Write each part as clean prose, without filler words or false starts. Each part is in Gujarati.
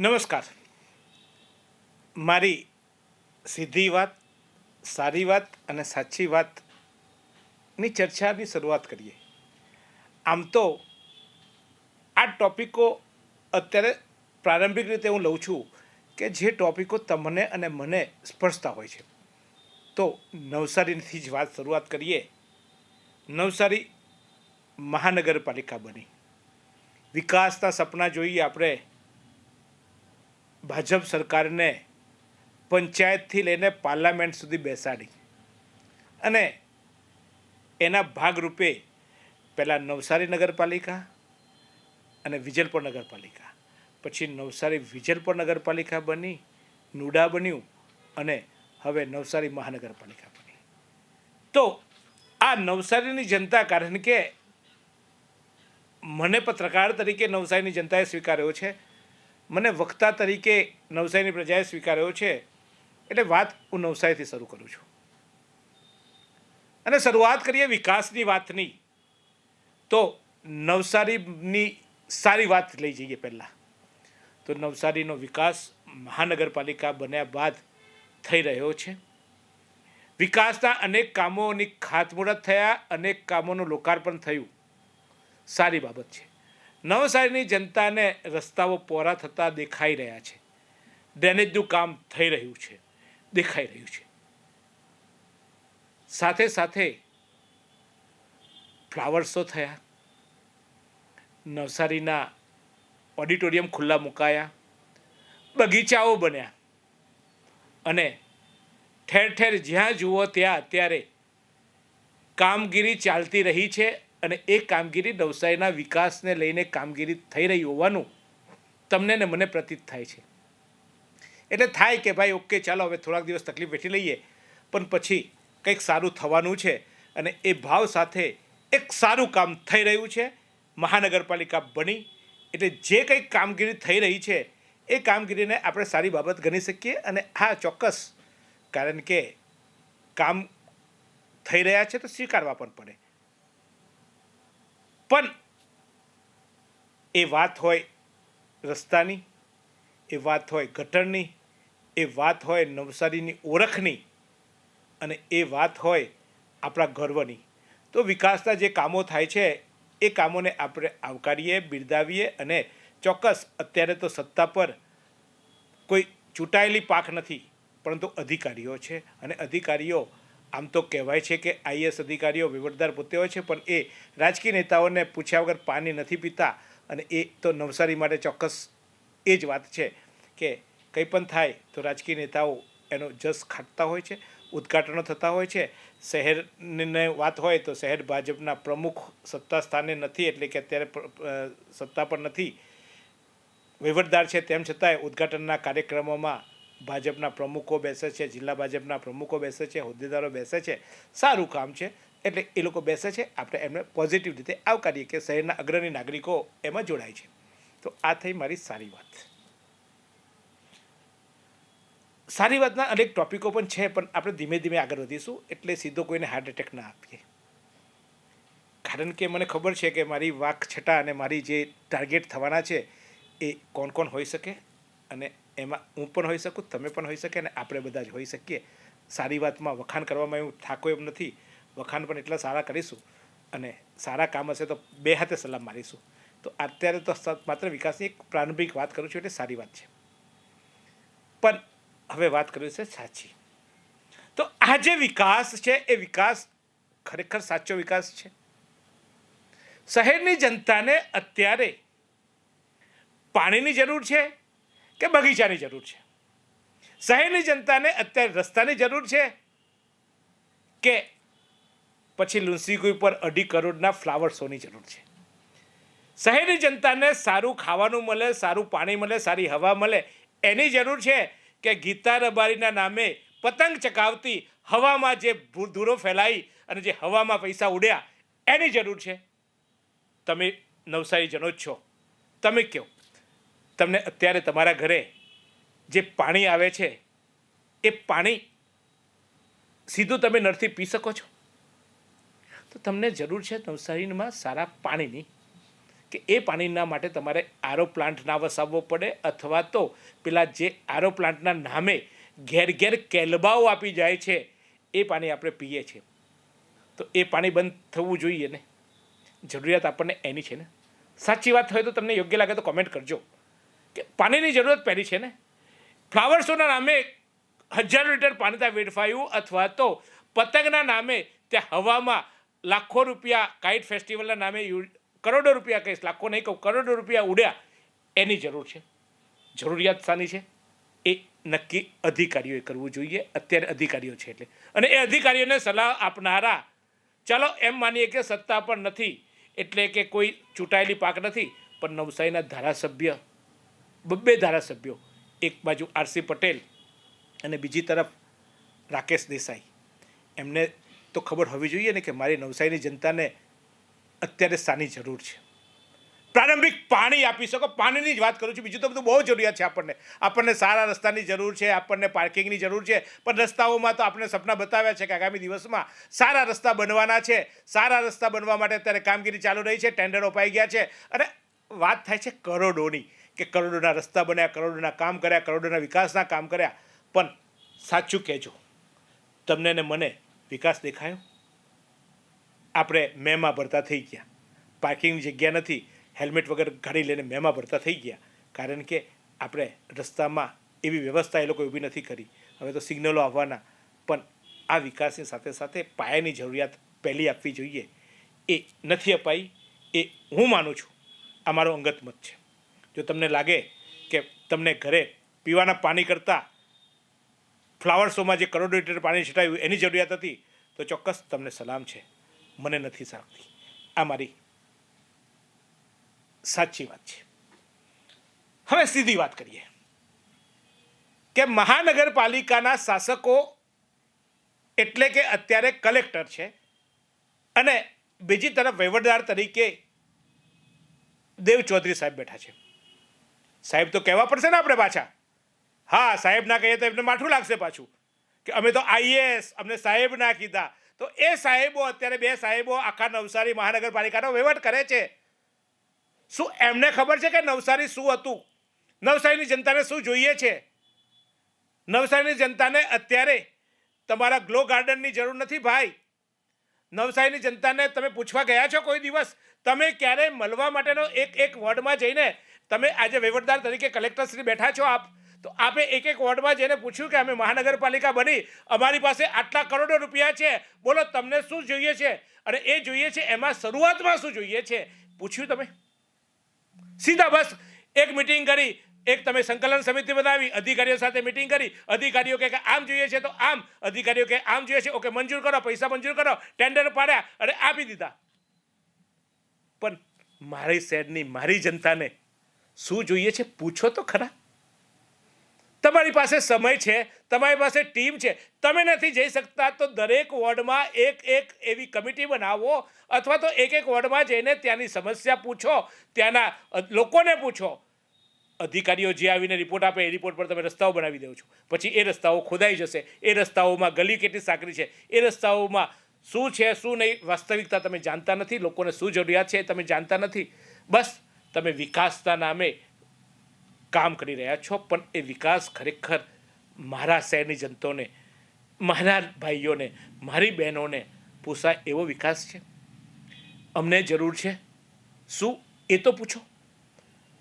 નમસ્કાર. મારી સીધી વાત, સારી વાત અને સાચી વાતની ચર્ચાની શરૂઆત કરીએ. આમ તો આ ટૉપિકો અત્યારે પ્રારંભિક રીતે હું લઉં છું કે જે ટૉપિકો તમને અને મને સ્પર્શતા હોય છે. તો નવસારીથી જ વાત શરૂઆત કરીએ. નવસારી મહાનગરપાલિકા બની, વિકાસના સપના જોઈએ આપણે. ભાજપ સરકારને પંચાયતથી લઈને પાર્લામેન્ટ સુધી બેસાડી અને એના ભાગરૂપે પહેલાં નવસારી નગરપાલિકા અને વિજલપુર નગરપાલિકા, પછી નવસારી વિજલપુર નગરપાલિકા બની, નુડા બન્યું અને હવે નવસારી મહાનગરપાલિકા બની. તો આ નવસારીની જનતા, કારણ કે મને પત્રકાર તરીકે નવસારીની જનતાએ સ્વીકાર્યો છે, મને વક્તા તરીકે નવસારીની પ્રજાએ સ્વીકાર્યો છે, એટલે વાત હું નવસારીથી શરૂ કરું છું. અને શરૂઆત કરીએ વિકાસની વાતની. તો નવસારીની સારી વાત લઈ જઈએ પહેલાં. તો નવસારીનો વિકાસ મહાનગરપાલિકા બન્યા બાદ થઈ રહ્યો છે. વિકાસના અનેક કામોની ખાતમુહૂર્ત થયા, અનેક કામોનું લોકાર્પણ થયું. સારી બાબત છે. નવસારીની જનતાને રસ્તાઓ પહોળા થતાં દેખાઈ રહ્યા છે. ડ્રેનેજનું કામ થઈ રહ્યું છે, દેખાઈ રહ્યું છે. સાથે સાથે ફ્લાવર શો થયા, નવસારીના ઓડિટોરિયમ ખુલ્લા મુકાયા, બગીચાઓ બન્યા અને ઠેર ઠેર જ્યાં જુઓ ત્યાં અત્યારે કામગીરી ચાલતી રહી છે. અને એ કામગીરી નવસારીના વિકાસને લઈને કામગીરી થઈ રહી હોવાનું તમને ને મને પ્રતીત થાય છે. એટલે થાય કે ભાઈ ઓકે, ચાલો હવે થોડાક દિવસ તકલીફ વેઠી લઈએ, પણ પછી કંઈક સારું થવાનું છે અને એ ભાવ સાથે એક સારું કામ થઈ રહ્યું છે. મહાનગરપાલિકા બની એટલે જે કંઈક કામગીરી થઈ રહી છે એ કામગીરીને આપણે સારી બાબત ગણી શકીએ. અને હા, ચોક્કસ, કારણ કે કામ થઈ રહ્યા છે તો સ્વીકારવા પણ પડે. પણ એ વાત હોય રસ્તાની, એ વાત હોય ગટરની, એ વાત હોય નવસારીની ઓળખની અને એ વાત હોય આપણા ગર્વની, તો વિકાસના જે કામો થાય છે એ કામોને આપણે આવકારીએ, બિરદાવીએ. અને ચોક્કસ અત્યારે તો સત્તા પર કોઈ ચૂંટાયેલી પાંખ નથી, પરંતુ અધિકારીઓ છે. અને અધિકારીઓ આમ તો કહેવાય છે કે આઈએએસ અધિકારીઓ વહીવટદાર પોતે હોય છે, પણ એ રાજકીય નેતાઓને પૂછ્યા વગર પાણી નથી પીતા. અને એ તો નવસારી માટે ચોક્કસ એ જ વાત છે કે કંઈ પણ થાય તો રાજકીય નેતાઓ એનો જસ ખાટતા હોય છે, ઉદ્ઘાટનો થતા હોય છે. શહેરની વાત હોય તો શહેર ભાજપના પ્રમુખ સત્તા સ્થાને નથી, એટલે કે અત્યારે સત્તા પર નથી, વહીવટદાર છે, તેમ છતાંય ઉદ્ઘાટનના કાર્યક્રમોમાં ભાજપના પ્રમુખો બેસે છે, જિલ્લા ભાજપના પ્રમુખો બેસે છે, હોદ્દેદારો બેસે છે. સારું કામ છે, એટલે એ લોકો બેસે છે. આપણે એમને પોઝિટિવ રીતે આવકારીએ કે શહેરના અગ્રણી નાગરિકો એમાં જોડાય છે. તો આ થઈ મારી સારી વાત. સારી વાતના અનેક ટોપિકો પણ છે, પણ આપણે ધીમે ધીમે આગળ વધીશું, એટલે સીધો કોઈને હાર્ટ એટેક ના આપીએ. કારણ કે મને ખબર છે કે મારી વાક છટા અને મારી જે ટાર્ગેટ થવાના છે એ કોણ કોણ હોઈ શકે, અને એમાં હું પણ હોઈ શકું, તમે પણ હોઈ શકે, અને આપણે બધા જ હોઈ શકીએ. સારી વાતમાં વખાણ કરવામાં એવું થાકો એમ નથી. વખાણ પણ એટલા સારા કરીશું અને સારા કામ હશે તો બે હાથે સલામ મારીશું. તો અત્યારે તો માત્ર વિકાસની એક પ્રારંભિક વાત કરું છું, એટલે સારી વાત છે. પણ હવે વાત કરવી છે સાચી. તો આ જે વિકાસ છે એ વિકાસ ખરેખર સાચો વિકાસ છે. શહેરની જનતાને અત્યારે પાણીની જરૂર છે કે બગીચાની જરૂર છે? શહેરની જનતાને અત્યારે રસ્તાની જરૂર છે કે પછી લુન્સીકુઈ પર 2.5 કરોડના ફ્લાવર શોની જરૂર છે? શહેરની જનતાને સારું ખાવાનું મળે, સારું પાણી મળે, સારી હવા મળે, એની જરૂર છે કે ગીતા રબારીના નામે પતંગ ચકાવતી હવામાં જે ધૂળો ફેલાઈ અને જે હવામાં પૈસા ઉડ્યા એની જરૂર છે? તમે નવસારી જનો જ છો, તમે કહો, તમને અત્યારે તમારા ઘરે જે પાણી આવે છે એ પાણી સીધું તમે નળથી પી શકો છો? તો તમને જરૂર છે નવસારીમાં સારા પાણીની, કે એ પાણીના માટે તમારે આરો પ્લાન્ટ ના વસાવવો પડે, અથવા તો પેલા જે આરો પ્લાન્ટના નામે ઘેર ઘેર કેલબાઓ આપી જાય છે એ પાણી આપણે પીએ છીએ. તો એ પાણી બંધ થવું જોઈએ ને. જરૂરિયાત આપણને એની છે ને. સાચી વાત હોય તો તમને યોગ્ય લાગે તો કોમેન્ટ કરજો કે પાણીની જરૂરત પહેલી છે ને. ફ્લાવર શોના નામે હજારો લીટર પાણી ત્યાં વેડફાયું, અથવા તો પતંગના નામે ત્યાં હવામાં લાખો રૂપિયા, કાઇટ ફેસ્ટિવલના નામે કરોડો રૂપિયા, કહીશ લાખો નહીં કહું, કરોડો રૂપિયા ઉડ્યા. એની જરૂર છે. જરૂરિયાત શાની છે એ નક્કી અધિકારીઓએ કરવું જોઈએ. અત્યારે અધિકારીઓ છે એટલે, અને એ અધિકારીઓને સલાહ આપનારા, ચાલો એમ માનીએ કે સત્તા પણ નથી એટલે કે કોઈ ચૂંટાયેલી પાક નથી, પણ નવસારીના ધારાસભ્ય, બબ્બે ધારાસભ્યો, એક બાજુ આરસી પટેલ અને બીજી તરફ રાકેશ દેસાઈ, એમને તો ખબર હોવી જોઈએ ને કે મારી નવસારીની જનતાને અત્યારે શાની જરૂર છે. પ્રારંભિક પાણી આપી શકો, પાણીની જ વાત કરું છું, બીજું તો બધું બહુ જરૂરિયાત છે આપણને. આપણને સારા રસ્તાની જરૂર છે, આપણને પાર્કિંગની જરૂર છે, પણ રસ્તાઓમાં તો આપણે સપના બતાવ્યા છે કે આગામી દિવસમાં સારા રસ્તા બનવાના છે. સારા રસ્તા બનવા માટે અત્યારે કામગીરી ચાલુ રહી છે, ટેન્ડર અપાઈ ગયા છે, અને વાત થાય છે કરોડોની, કે કરોડોના રસ્તા બન્યા, કરોડોના કામ કર્યા, કરોડોના વિકાસના કામ કર્યા. પણ સાચું કહેજો, તમને ને મને વિકાસ દેખાયો? આપણે મેમાં ભરતા થઈ ગયા, પાર્કિંગની જગ્યા નથી, હેલ્મેટ વગર ગાડી લઈને મેમાં ભરતા થઈ ગયા, કારણ કે આપણે રસ્તામાં એવી વ્યવસ્થા એ લોકો ઊભી નથી કરી. હવે તો સિગ્નલો આવવાના, પણ આ વિકાસની સાથે સાથે પાયાની જરૂરિયાત પહેલી આપવી જોઈએ, એ નથી અપાઈ. એ હું માનું છું, આ મારો અંગત મત છે. જો તમને લાગે કે તમને ઘરે પીવાના પાણી કરતાં ફ્લાવર શોમાં જે કરોડો લીટર પાણી છટાયું એની જરૂરિયાત હતી, તો ચોક્કસ તમને સલામ છે. મને નથી સાંભળી. આ મારી સાચી વાત છે. હવે સીધી વાત કરીએ કે મહાનગરપાલિકાના શાસકો એટલે કે અત્યારે કલેક્ટર છે, અને બીજી તરફ વહીવટદાર તરીકે દેવ ચૌધરી સાહેબ બેઠા છે. સાહેબ તો કહેવા પડશે ને આપણે પાછા. હા, સાહેબ ના કહીએ તો એમને માઠું લાગશે પાછું કે અમે તો આઈએએસ, અમને સાહેબ ના કીધા. તો એ સાહેબો, અત્યારે બે સાહેબો આખા નવસારી મહાનગરપાલિકાનો વહીવટ કરે છે. શું એમને ખબર છે કે નવસારી શું હતું? નવસારીની જનતાને શું જોઈએ છે? નવસારીની જનતાને અત્યારે તમારા ગ્લો ગાર્ડનની જરૂર નથી ભાઈ. નવસારીની જનતાને તમે પૂછવા ગયા છો કોઈ દિવસ? તમે ક્યારે મળવા માટેનો એક વોર્ડમાં જઈને, તમે આજે વહીવટદાર તરીકે કલેક્ટરશ્રી બેઠા છો આપ, તો આપે એક વોર્ડમાં જઈને પૂછ્યું કે અમે મહાનગરપાલિકા બની, અમારી પાસે આટલા કરોડો રૂપિયા છે, બોલો તમને શું જોઈએ છે, અને એ જોઈએ છે એમાં શરૂઆતમાં શું જોઈએ છે, પૂછ્યું તમે? સીધા બસ એક મિટિંગ કરી, એક તમે સંકલન સમિતિ બનાવી, અધિકારીઓ સાથે મિટિંગ કરી, અધિકારીઓ કે આમ જોઈએ છે તો આમ, અધિકારીઓ કે આમ જોઈએ છે, ઓકે મંજૂર કરો, પૈસા મંજૂર કરો, ટેન્ડર પાડ્યા અને આપી દીધા. પણ મારી શહેરની, મારી જનતાને શું જોઈએ છે પૂછો તો ખરા. તમારી પાસે સમય છે, તમારી પાસે ટીમ છે, તમે નથી જઈ શકતા તો દરેક વોર્ડમાં એક એવી કમિટી બનાવો, અથવા તો એક વોર્ડમાં જઈને ત્યાંની સમસ્યા પૂછો, ત્યાંના લોકોને પૂછો. અધિકારીઓ જે આવીને રિપોર્ટ આપે એ રિપોર્ટ પર તમે રસ્તાઓ બનાવી દો છો, પછી એ રસ્તાઓ ખોદાઈ જશે, એ રસ્તાઓમાં ગલી કેટલી સાંકડી છે, એ રસ્તાઓમાં શું છે શું નહીં, વાસ્તવિકતા તમે જાણતા નથી. લોકોને શું જરૂરિયાત છે એ તમે જાણતા નથી. બસ તમે વિકાસના નામે કામ કરી રહ્યા છો, પણ એ વિકાસ ખરેખર મારા શહેરની જનતાને, મારા ભાઈઓને, મારી બહેનોને પોસાય એવો વિકાસ છે? અમને જરૂર છે શું એ તો પૂછો.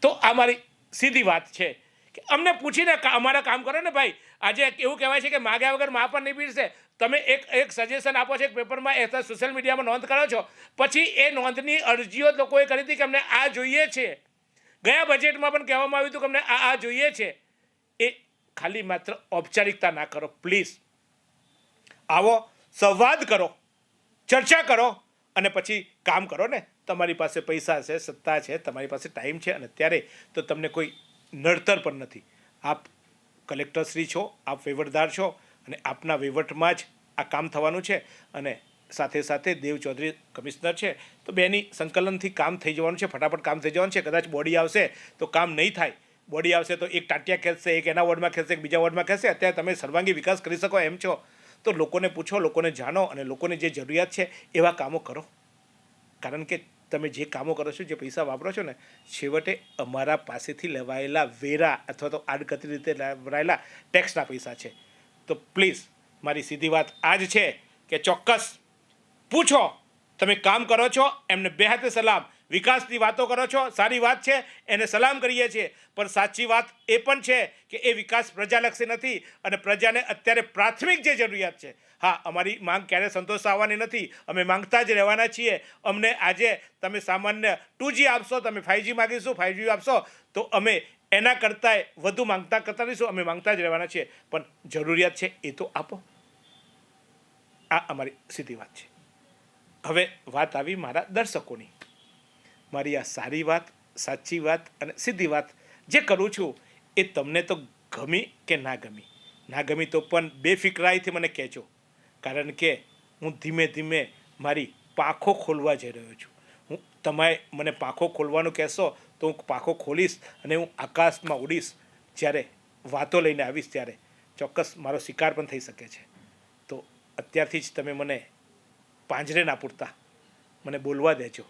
તો આ મારી સીધી વાત છે કે અમને પૂછીને અમારા કામ કરો ને ભાઈ. આજે એવું કહેવાય છે કે માગ્યા વગર મા પણ નહીં પીરસે. તમે એક સજેશન આપો છો એક પેપરમાં, એ સોશિયલ મીડિયામાં નોંધ કરો છો, પછી એ નોંધની અરજીઓ લોકોએ કરી હતી કે અમને આ જોઈએ છે. ગયા બજેટમાં પણ કહેવામાં આવ્યું હતું કે અમને આ જોઈએ છે. એ ખાલી માત્ર ઔપચારિકતા ના કરો પ્લીઝ. આવો, સંવાદ કરો, ચર્ચા કરો, અને પછી કામ કરો ને. તમારી પાસે પૈસા છે, સત્તા છે, તમારી પાસે ટાઈમ છે, અને અત્યારે તો તમને કોઈ નડતર પણ નથી. આપ કલેક્ટરશ્રી છો, આપ વહીવટદાર છો, અને આપના વહીવટમાં જ આ કામ થવાનું છે. અને સાથે સાથે દેવ ચૌધરી કમિશનર છે, તો બેની સંકલનથી કામ થઈ જવાનું છે, ફટાફટ કામ થઈ જવાનું છે. કદાચ બોડી આવશે તો કામ નહીં થાય. બોડી આવશે તો એક ટાટિયા ખેંચશે, એક એના વોર્ડમાં ખેંચશે, એક બીજા વોર્ડમાં ખેંચશે. અત્યારે તમે સર્વાંગી વિકાસ કરી શકો એમ છો, તો લોકોને પૂછો, લોકોને જાણો, અને લોકોને જે જરૂરિયાત છે એવા કામો કરો. કારણ કે તમે જે કામો કરો છો, જે પૈસા વાપરો છો ને, છેવટે અમારા પાસેથી લેવાયેલા વેરા અથવા તો આડકતરી રીતે લેવાયેલા ટેક્સના પૈસા છે. તો પ્લીઝ મારી સીધી વાત આ જ છે કે ચોક્કસ પૂછો, તમે કામ કરો છો એમને બે હાથે સલામ. વિકાસની વાતો કરો છો, સારી વાત છે, એને સલામ કરીએ છીએ, પણ સાચી વાત એ પણ છે કે એ વિકાસ પ્રજાલક્ષી નથી અને પ્રજાને અત્યારે પ્રાથમિક જે જરૂરિયાત છે. હા, અમારી માંગ ક્યારે સંતોષ આવવાની નથી, અમે માંગતા જ રહેવાના છીએ. અમને આજે તમે સામાન્ય 2G આપશો, તમે 5G માગીશું, 5G આપશો તો અમે એના કરતાંય વધુ માંગતા કરતા રહીશું. અમે માંગતા જ રહેવાના છીએ, પણ જરૂરિયાત છે એ તો આપો. આ અમારી સીધી વાત છે. હવે વાત આવી મારા દર્શકોની. મારી આ સારી વાત, સાચી વાત અને સીધી વાત જે કરું છું એ તમને તો ગમી કે ના ગમી? ના ગમી તો પણ બેફિકરાઈથી મને કહેજો, કારણ કે હું ધીમે ધીમે મારી પાંખો ખોલવા જઈ રહ્યો છું. તમે મને પાંખો ખોલવાનું કહેશો તો હું પાંખો ખોલીશ અને હું આકાશમાં ઉડીશ. જ્યારે વાતો લઈને આવીશ ત્યારે ચોક્કસ મારો શિકાર પણ થઈ શકે છે. તો અત્યારથી જ તમે મને પાંજરે ના પૂરતા, મને બોલવા દેજો,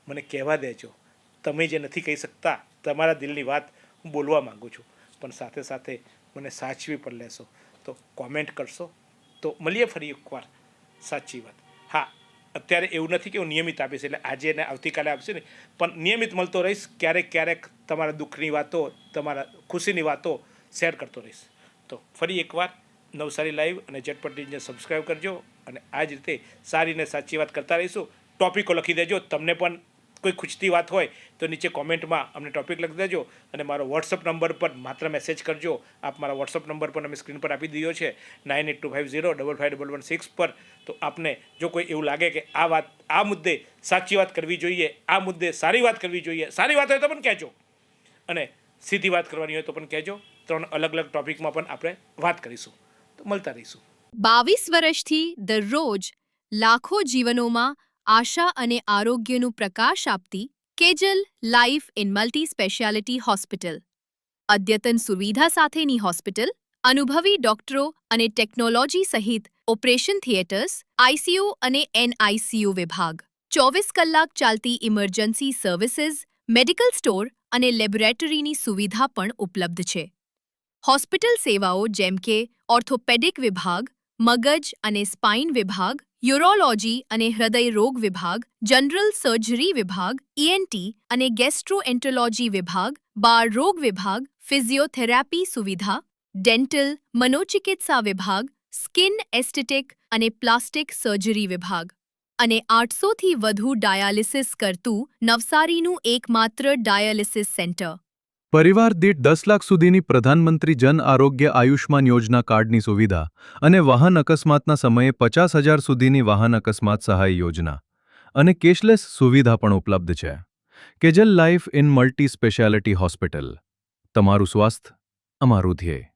મને કહેવા દેજો. તમે જે નથી કહી શકતા તમારા દિલની વાત હું બોલવા માગું છું, પણ સાથે સાથે મને સાચવી પણ લેશો. તો કોમેન્ટ કરશો તો મળીએ ફરી એકવાર. સાચી વાત. હા, અત્યારે એવું નથી કે હું નિયમિત આપીશ, એટલે આજે ને આવતીકાલે આપશે ને, પણ નિયમિત મળતો રહીશ. ક્યારેક ક્યારેક તમારા દુઃખની વાતો, તમારા ખુશીની વાતો શેર કરતો રહીશ. તો ફરી એકવાર નવસારી લાઈવ અને ઝટપટીને સબસ્ક્રાઈબ કરજો અને આ જ રીતે સારી ને સાચી વાત કરતા રહીશું. ટોપિકો લખી દેજો. તમને પણ કોઈ ખૂચતી વાત હોય તો નીચે કોમેન્ટમાં અમને ટોપિક લખી દેજો અને મારો વોટ્સઅપ નંબર પર માત્ર મેસેજ કરજો. આપ મારા વોટ્સઅપ નંબર પણ અમે સ્ક્રીન પર આપી દીધો છે, 9825055116 પર. તો આપને જો કોઈ એવું લાગે કે આ વાત, આ મુદ્દે સાચી વાત કરવી જોઈએ, આ મુદ્દે સારી વાત કરવી જોઈએ, સારી વાત હોય તો પણ કહેજો અને સીધી વાત કરવાની હોય તો પણ કહેજો. 3 અલગ અલગ ટોપિકમાં પણ આપણે વાત કરીશું. તો મળતા રહીશું. 22 વર્ષથી દરરોજ લાખો જીવનોમાં આશા અને આરોગ્યનું પ્રકાશ આપતી Kejal life in multi speciality hospital. અદ્યતન સુવિધા સાથેની હોસ્પિટલ, અનુભવી ડોક્ટરો અને ટેકનોલોજી સહિત ઓપરેશન થિયેટર્સ, આઈસીયુ અને એનઆઈસીયુ વિભાગ, 24 કલાક ચાલતી ઇમરજન્સી સર્વિસીસ, મેડિકલ સ્ટોર અને લેબોરેટરીની સુવિધા પણ ઉપલબ્ધ છે. હોસ્પિટલ સેવાઓ જેમ કે ઓર્થોપેડિક વિભાગ, મગજ અને સ્પાઇન વિભાગ, યુરોલોજી અને હૃદય રોગ વિભાગ, જનરલ સર્જરી વિભાગ, ઈએનટી અને ગેસ્ટ્રોએન્ટરોલોજી વિભાગ, બાળ રોગ વિભાગ, ફિઝિયોથેરાપી સુવિધા, ડેન્ટલ, મનોચિકિત્સા વિભાગ, સ્કિન એસ્થેટિક અને પ્લાસ્ટિક સર્જરી વિભાગ અને 800થી વધુ ડાયાલિસિસ કરતું નવસારીનું એકમાત્ર ડાયાલિસિસ સેન્ટર. પરિવાર દીઠ 10 લાખ સુધીની પ્રધાનમંત્રી જન આરોગ્ય આયુષ્માન યોજના કાર્ડની સુવિધા અને વાહન અકસ્માતના સમયે 50,000 સુધીની વાહન અકસ્માત સહાય યોજના અને કેશલેસ સુવિધા પણ ઉપલબ્ધ છે. Kejal life in multi speciality hospital. તમારું સ્વાસ્થ્ય, અમારું ધ્યેય.